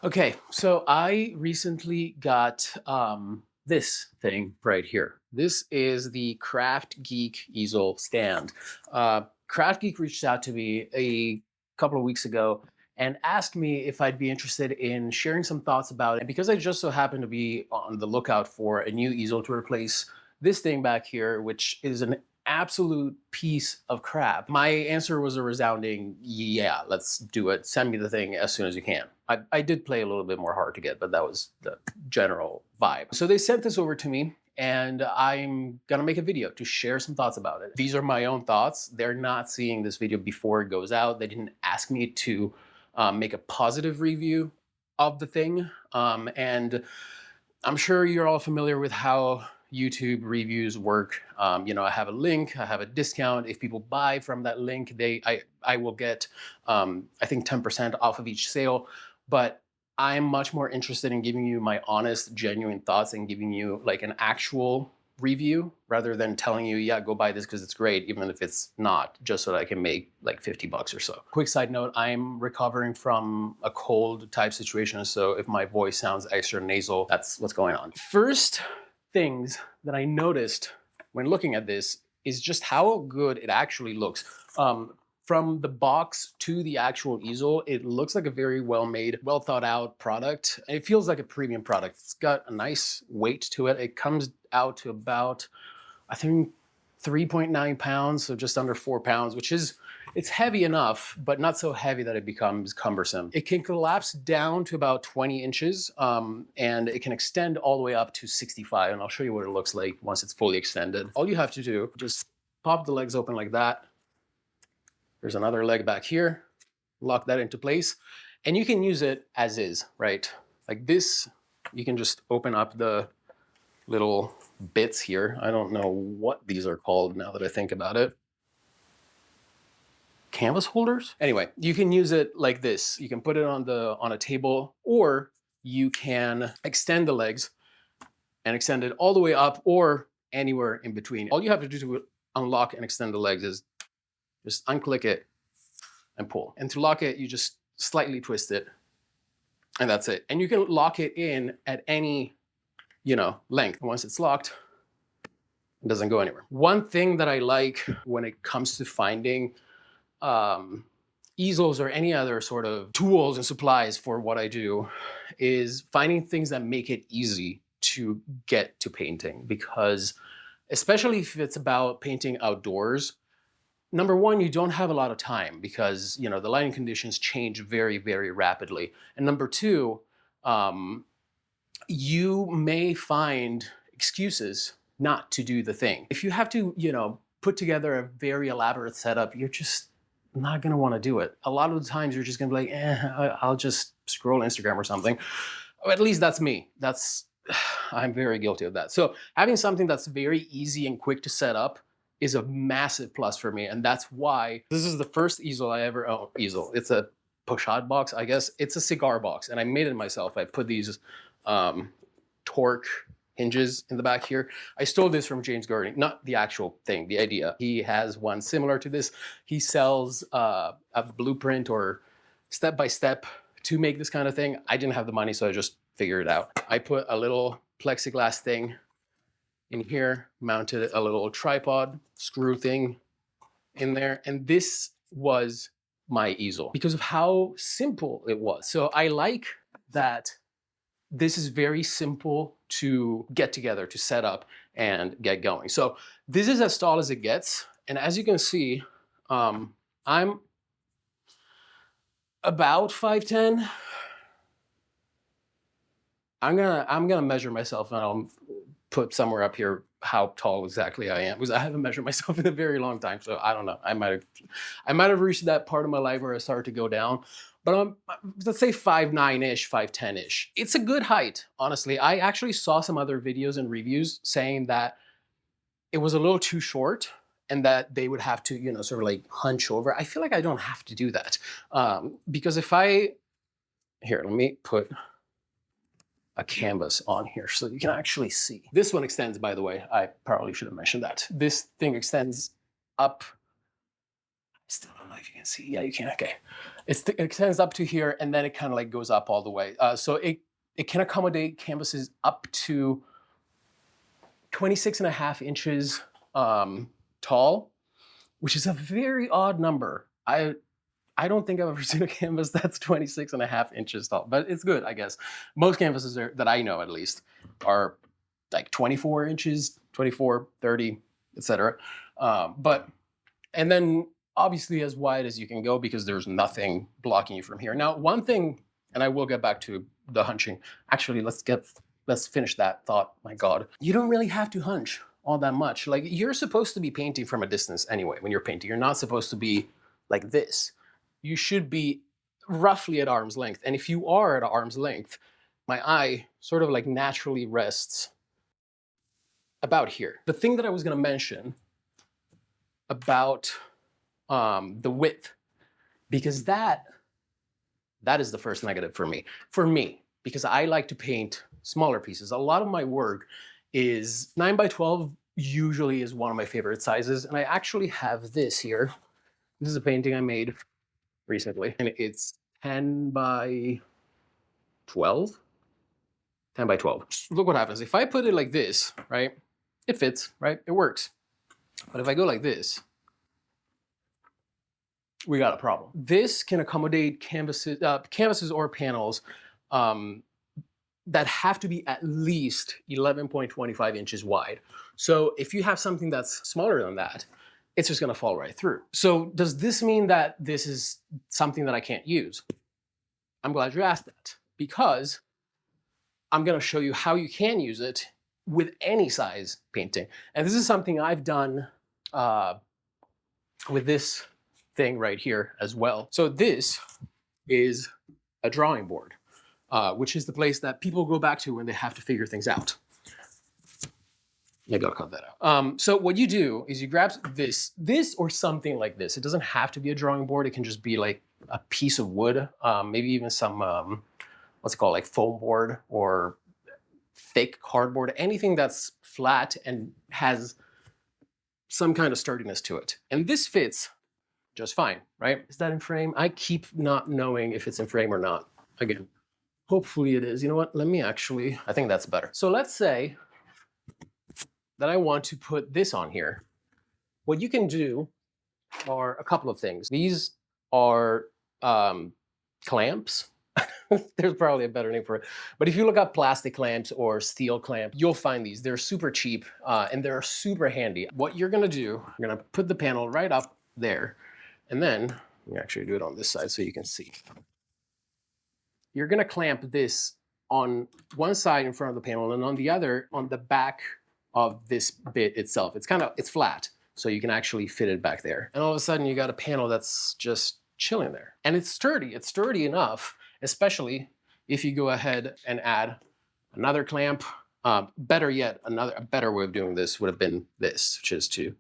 Okay, so I recently got this thing right here. This is the KraftGeek easel stand. KraftGeek reached out to me a couple of weeks ago and asked me if I'd be interested in sharing some thoughts about it. And because I just so happen to be on the lookout for a new easel to replace this thing back here, which is an absolute piece of crap. My answer was a resounding, yeah, let's do it. Send me the thing as soon as you can. I did play a little bit more hard to get, but that was the general vibe. So they sent this over to me and I'm gonna make a video to share some thoughts about it. These are my own thoughts. They're not seeing this video before it goes out. They didn't ask me to make a positive review of the thing. And I'm sure you're all familiar with how YouTube reviews work. I have a link, I have a discount. If people buy from that link, I will get I think 10% off of each sale. But I'm much more interested in giving you my honest, genuine thoughts and giving you like an actual review rather than telling you, yeah, go buy this because it's great, even if it's not, just so that I can make like 50 bucks or so. Quick side note, I'm recovering from a cold type situation. So if my voice sounds extra nasal, that's what's going on. First things that I noticed when looking at this is just how good it actually looks. From the box to the actual easel, it looks like a very well made, well thought out product. It feels like a premium product. It's got a nice weight to it. It comes out to about, I think, 3.9 pounds, so just under 4 pounds, which is, it's heavy enough, but not so heavy that it becomes cumbersome. It can collapse down to about 20 inches, and it can extend all the way up to 65, and I'll show you what it looks like once it's fully extended. All you have to do, just pop the legs open like that. There's another leg back here, lock that into place, and you can use it as is, right? Like this, you can just open up the little bits here. I don't know what these are called now that I think about it. Canvas holders? Anyway, you can use it like this. You can put it on a table, or you can extend the legs and extend it all the way up or anywhere in between. All you have to do to unlock and extend the legs is just unclick it and pull. And to lock it, you just slightly twist it, and that's it. And you can lock it in at any, length. Once it's locked, it doesn't go anywhere. One thing that I like when it comes to finding easels or any other sort of tools and supplies for what I do is finding things that make it easy to get to painting, because especially if it's about painting outdoors, number one, you don't have a lot of time because the lighting conditions change very, very rapidly. And number two, you may find excuses not to do the thing. If you have to, put together a very elaborate setup, you're just not gonna want to do it. A lot of the times you're just gonna be like, I'll just scroll Instagram or something. Or at least that's me. I'm very guilty of that. So having something that's very easy and quick to set up is a massive plus for me. And that's why this is the first easel I ever owned. Easel. It's a pochade box, I guess. It's a cigar box, and I made it myself. I put these torque hinges in the back here. I stole this from James Gurney, not the actual thing, the idea. He has one similar to this. He sells a blueprint or step-by-step to make this kind of thing. I didn't have the money, so I just figured it out. I put a little plexiglass thing in here, mounted a little tripod screw thing in there, and this was my easel because of how simple it was. So I like that this is very simple to get together, to set up and get going. So this is as tall as it gets, and as you can see, I'm about 5'10". I'm gonna measure myself, and I'll put somewhere up here how tall exactly I am, because I haven't measured myself in a very long time. So I don't know. I might have reached that part of my life where I started to go down. But let's say 5'9"-ish, 5'10"-ish. It's a good height, honestly. I actually saw some other videos and reviews saying that it was a little too short and that they would have to, sort of like hunch over. I feel like I don't have to do that. Because here, let me put a canvas on here so you can actually see. This one extends, by the way. I probably should have mentioned that. This thing extends up. I still don't know if you can see. Yeah, you can. Okay. it extends up to here, and then it kind of like goes up all the way. So it can accommodate canvases up to 26.5 inches tall, which is a very odd number. I don't think I've ever seen a canvas that's 26.5 inches tall, but it's good, I guess. Most canvases that I know at least are like 24 inches, 24, 30, etc. And then obviously as wide as you can go because there's nothing blocking you from here. Now, one thing, and I will get back to the hunching. Actually, let's finish that thought. My God, you don't really have to hunch all that much. Like, you're supposed to be painting from a distance anyway. When you're painting, you're not supposed to be like this. You should be roughly at arm's length. And if you are at arm's length, my eye sort of like naturally rests about here. The thing that I was going to mention about the width, because that is the first negative for me. For me, because I like to paint smaller pieces. A lot of my work is 9x12 usually is one of my favorite sizes. And I actually have this here. This is a painting I made recently, and it's 10x12. 10x12. Look what happens. If I put it like this, right? It fits, right? It works. But if I go like this, we got a problem. This can accommodate canvases or panels that have to be at least 11.25 inches wide. So if you have something that's smaller than that, it's just gonna fall right through. So does this mean that this is something that I can't use? I'm glad you asked that, because I'm gonna show you how you can use it with any size painting. And this is something I've done with this thing right here as well. So this is a drawing board, which is the place that people go back to when they have to figure things out. I gotta cut that out. So what you do is you grab this or something like this. It doesn't have to be a drawing board. It can just be like a piece of wood, maybe even some, what's it called, like foam board or thick cardboard, anything that's flat and has some kind of sturdiness to it. And this fits just fine, right? Is that in frame? I keep not knowing if it's in frame or not. Again, hopefully it is. You know what? Let me actually, I think that's better. So let's say that I want to put this on here. What you can do are a couple of things. These are clamps. There's probably a better name for it. But if you look up plastic clamps or steel clamp, you'll find these. They're super cheap and they're super handy. What you're gonna do, you're gonna put the panel right up there. And then, let me actually do it on this side so you can see. You're gonna clamp this on one side in front of the panel and on the other, on the back of this bit itself. It's flat, so you can actually fit it back there. And all of a sudden you got a panel that's just chilling there. And it's sturdy enough, especially if you go ahead and add another clamp. Better yet, a better way of doing this would have been this, which is to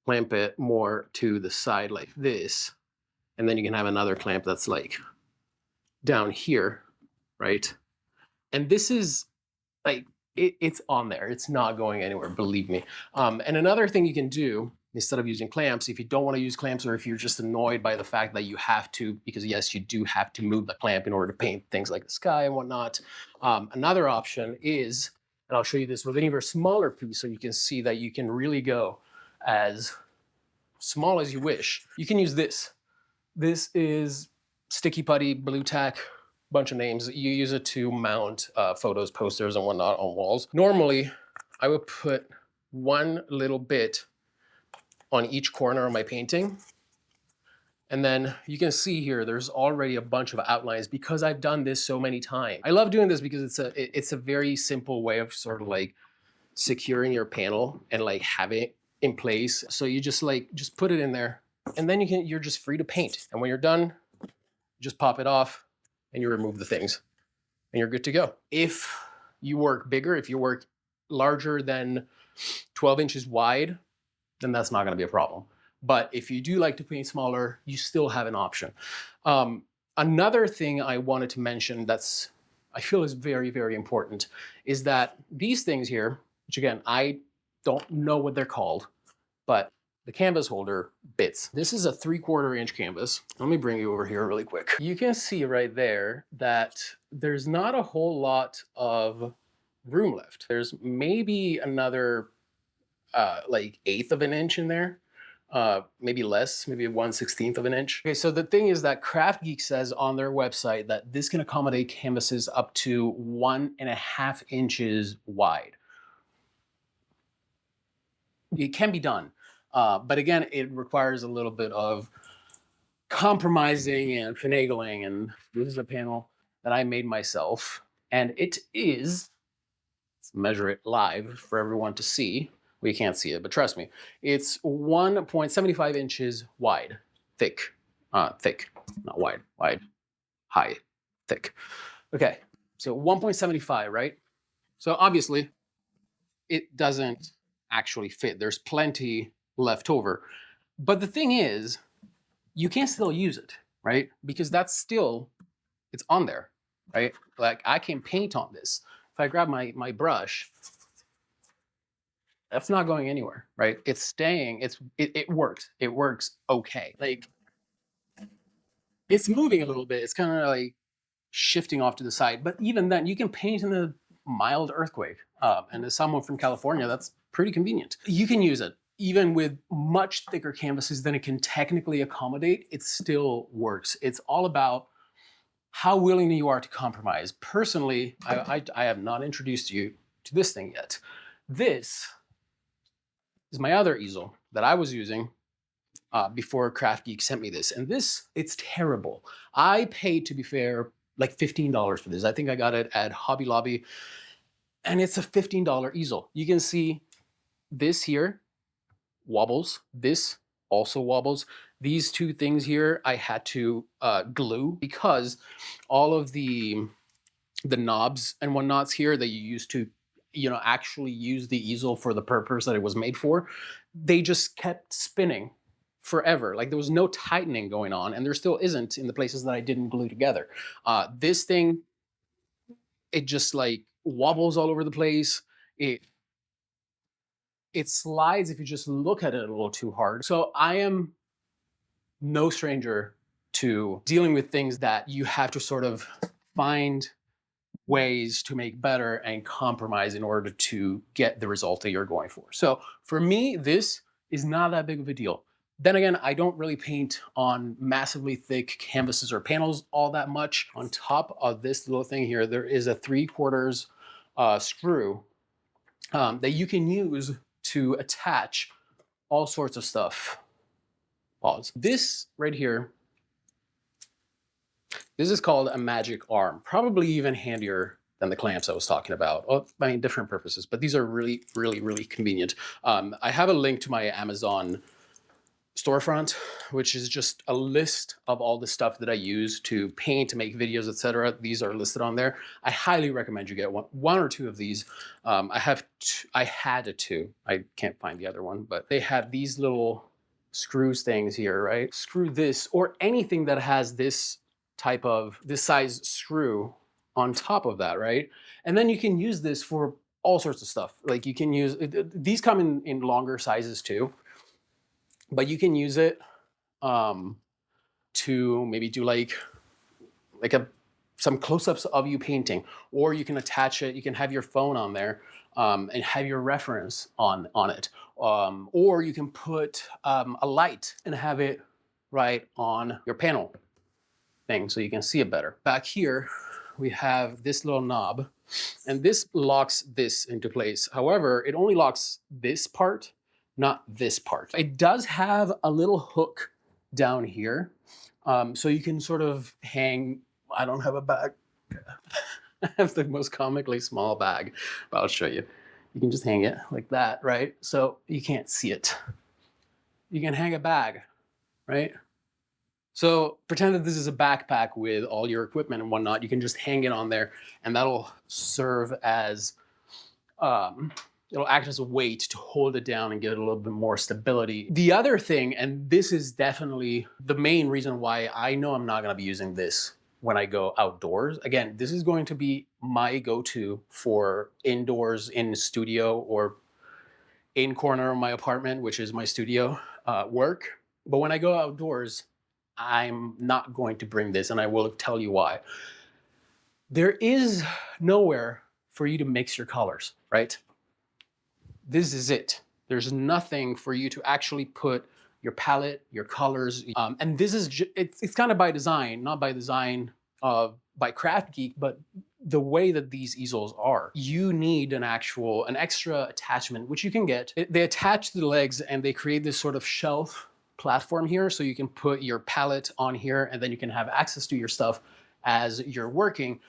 clamp it more to the side like this. And then you can have another clamp that's like down here, right? And this is like, it's on there. It's not going anywhere, believe me. And another thing you can do, instead of using clamps, if you don't want to use clamps, or if you're just annoyed by the fact that you have to, because yes, you do have to move the clamp in order to paint things like the sky and whatnot. Another option is, and I'll show you this with an even smaller piece so you can see that you can really go as small as you wish. You can use this. This is sticky putty, blue tack, bunch of names. You use it to mount photos, posters, and whatnot on walls. Normally, I would put one little bit on each corner of my painting. And then you can see here, there's already a bunch of outlines because I've done this so many times. I love doing this because it's a very simple way of sort of like securing your panel and like having it in place. So you just put it in there, and then you're just free to paint. And when you're done, just pop it off and you remove the things and you're good to go. If you work bigger, if you work larger than 12 inches wide, then that's not going to be a problem. But if you do like to paint smaller, you still have an option. Another thing I wanted to mention I feel is very, very important is that these things here, which again, I don't know what they're called, but the canvas holder bits. This is a 3/4 inch canvas. Let me bring you over here really quick. You can see right there that there's not a whole lot of room left. There's maybe another like 1/8 of an inch in there. Maybe less, maybe 1/16 of an inch. Okay, so the thing is that KraftGeek says on their website that this can accommodate canvases up to 1.5 inches wide. It can be done, but again, it requires a little bit of compromising and finagling. And this is a panel that I made myself, and it is, let's measure it live for everyone to see. We can't see it, but trust me, it's 1.75 inches wide, thick, thick, not wide, wide, high, thick. Okay, so 1.75, right? So obviously, it doesn't actually fit. There's plenty left over. But the thing is, you can still use it, right? Because that's still, it's on there, right? Like I can paint on this. If I grab my brush, that's not going anywhere, right? It's staying, it works. It works okay. Like it's moving a little bit. It's kind of like shifting off to the side. But even then, you can paint in a mild earthquake. And as someone from California, that's pretty convenient. You can use it. Even with much thicker canvases than it can technically accommodate, it still works. It's all about how willing you are to compromise. Personally, I have not introduced you to this thing yet. This is my other easel that I was using before KraftGeek sent me this. And this, it's terrible. I paid, to be fair, like $15 for this. I think I got it at Hobby Lobby. And it's a $15 easel. You can see this here wobbles. This also wobbles. These two things here I had to glue because all of the knobs and whatnots here that you use to, actually use the easel for the purpose that it was made for, they just kept spinning forever. Like there was no tightening going on, and there still isn't in the places that I didn't glue together. This thing, it just like wobbles all over the place. It slides if you just look at it a little too hard. So I am no stranger to dealing with things that you have to sort of find ways to make better and compromise in order to get the result that you're going for. So for me, this is not that big of a deal. Then again, I don't really paint on massively thick canvases or panels all that much. On top of this little thing here, there is a 3/4 screw that you can use to attach all sorts of stuff. Pause. This right here, this is called a magic arm. Probably even handier than the clamps I was talking about. Well, I mean, different purposes, but these are really, really, really convenient. I have a link to my Amazon storefront, which is just a list of all the stuff that I use to paint, to make videos, etc. These are listed on there. I highly recommend you get one or two of these. I had two. I can't find the other one, but they have these little screws things here, right? Screw this or anything that has this size screw on top of that, right? And then you can use this for all sorts of stuff. Like you can use, these come in longer sizes too, but you can use it to maybe do like some close-ups of you painting, or you can attach it, you can have your phone on there and have your reference on it. Or you can put a light and have it right on your panel thing so you can see it better. Back here, we have this little knob, and this locks this into place. However, it only locks this part, not this part. It does have a little hook down here, so you can sort of hang. I don't have a bag. I have the most comically small bag, but I'll show you. You can just hang it like that, right? So you can't see it. You can hang a bag, right? So pretend that this is a backpack with all your equipment and whatnot. You can just hang it on there, and that'll serve as, it'll act as a weight to hold it down and get a little bit more stability. The other thing, and this is definitely the main reason why I know I'm not gonna be using this when I go outdoors. Again, this is going to be my go-to for indoors in studio or in corner of my apartment, which is my studio, work. But when I go outdoors, I'm not going to bring this, and I will tell you why. There is nowhere for you to mix your colors, right? This is it. There's nothing for you to actually put your palette, your colors, and this is it's kind of by design, not by design by KraftGeek, but the way that these easels are. You need an extra attachment, which you can get. They attach the legs and they create this sort of shelf platform here, so you can put your palette on here, and then you can have access to your stuff as you're working.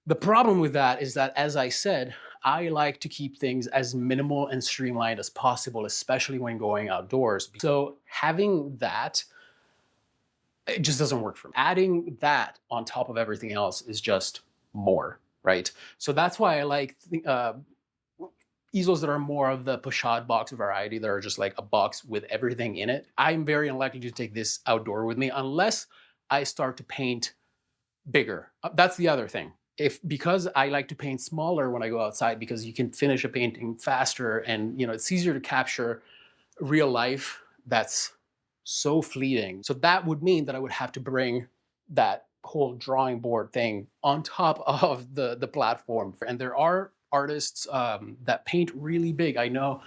The problem with that is that, as I said, I like to keep things as minimal and streamlined as possible, especially when going outdoors. So having that, it just doesn't work for me. Adding that on top of everything else is just more, right? So that's why I like easels that are more of the pochade box variety, that are just like a box with everything in it. I'm very unlikely to take this outdoor with me unless I start to paint bigger. That's the other thing. Because I like to paint smaller when I go outside, because you can finish a painting faster, and it's easier to capture real life that's so fleeting. So that would mean that I would have to bring that whole drawing board thing on top of the platform. And there are artists that paint really big. I know,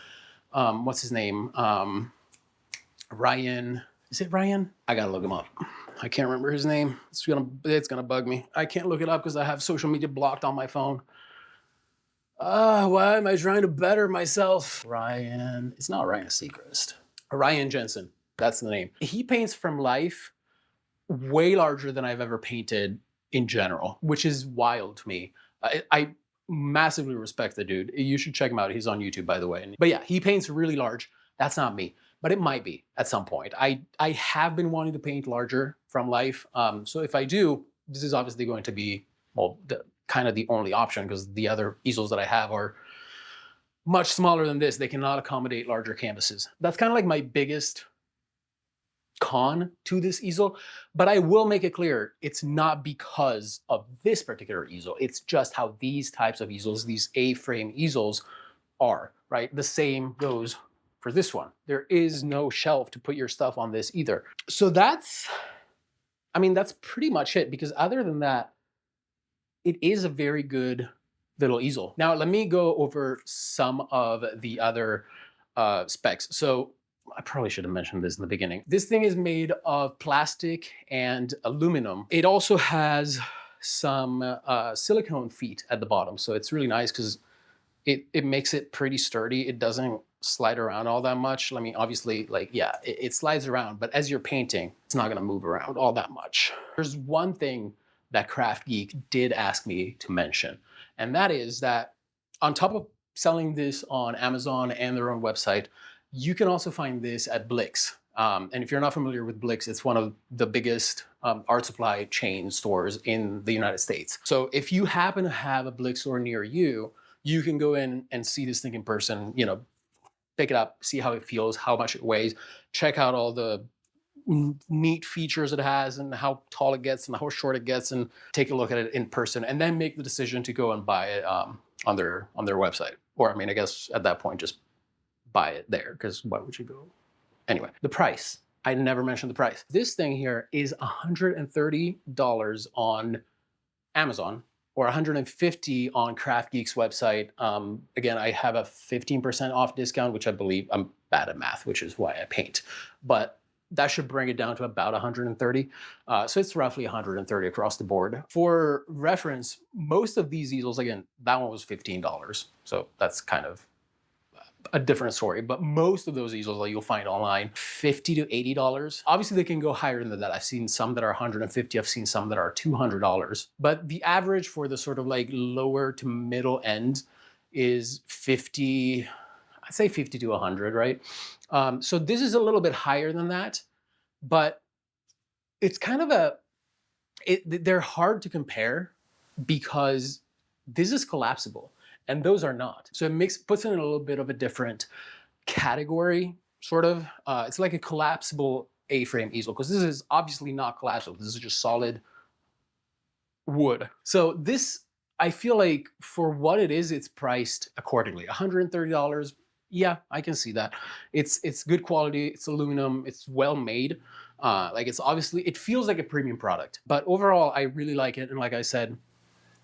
what's his name? Ryan. Is it Ryan? I gotta look him up. I can't remember his name. It's gonna bug me. I can't look it up because I have social media blocked on my phone. Why am I trying to better myself? Ryan. It's not Ryan Seacrest. Ryan Jensen. That's the name. He paints from life way larger than I've ever painted in general, which is wild to me. I massively respect the dude. You should check him out. He's on YouTube, by the way. But yeah, he paints really large. That's not me, but it might be at some point. I have been wanting to paint larger from life. So if I do, this is obviously going to be, well, kind of the only option, because the other easels that I have are much smaller than this. They cannot accommodate larger canvases. That's kind of like my biggest con to this easel, but I will make it clear, it's not because of this particular easel. It's just how these types of easels, these A-frame easels, are, right? The same goes for this one. There is no shelf to put your stuff on this either. So that's pretty much it, because other than that, it is a very good little easel. Now, let me go over some of the other specs. So I probably should have mentioned this in the beginning. This thing is made of plastic and aluminum. It also has some silicone feet at the bottom. So it's really nice because it makes it pretty sturdy. It doesn't slide around all that much. I mean, obviously, like, yeah, it slides around, but as you're painting, it's not gonna move around all that much. There's one thing that KraftGeek did ask me to mention, and that is that on top of selling this on Amazon and their own website, you can also find this at Blix. And if you're not familiar with Blix, it's one of the biggest art supply chain stores in the United States. So if you happen to have a Blix store near you, you can go in and see this thing in person, pick it up, see how it feels, how much it weighs, check out all the neat features it has and how tall it gets and how short it gets, and take a look at it in person, and then make the decision to go and buy it on their website. Or I guess at that point, just buy it there, because why would you go? Anyway, the price. I never mentioned the price. This thing here is $130 on Amazon, or $150 on KraftGeek's website. Again, I have a 15% off discount, which I believe, I'm bad at math, which is why I paint, but that should bring it down to about 130. So it's roughly 130 across the board. For reference, most of these easels, again, that one was $15. So that's kind of a different story, but most of those easels that you'll find online, $50 to $80. Obviously, they can go higher than that. I've seen some that are $150. I've seen some that are $200. But the average for the sort of like lower to middle end is 50. I'd say 50 to 100, right? So this is a little bit higher than that, but it's kind of they're hard to compare because this is collapsible and those are not. So it puts it in a little bit of a different category, sort of. It's like a collapsible A-frame easel, because this is obviously not collapsible. This is just solid wood. So this, I feel like for what it is, it's priced accordingly. $130, Yeah, I can see that. It's good quality. It's aluminum. It's well made. Like it's obviously it feels like a premium product. But overall, I really like it. And like I said,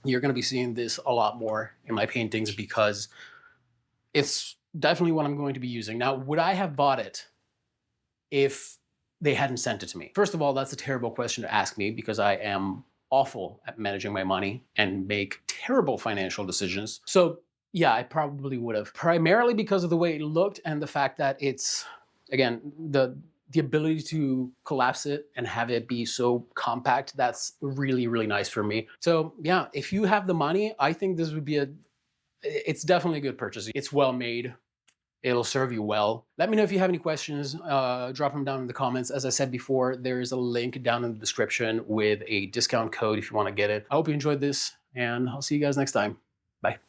you're going to be seeing this a lot more in my paintings because it's definitely what I'm going to be using. Now, would I have bought it if they hadn't sent it to me? First of all, that's a terrible question to ask me because I am awful at managing my money and make terrible financial decisions. So, yeah, I probably would have, primarily because of the way it looked and the fact that it's, again, the ability to collapse it and have it be so compact, that's really, really nice for me. So, yeah, if you have the money, I think this would be it's definitely a good purchase. It's well made. It'll serve you well. Let me know if you have any questions. Drop them down in the comments. As I said before, there is a link down in the description with a discount code if you want to get it. I hope you enjoyed this, and I'll see you guys next time. Bye.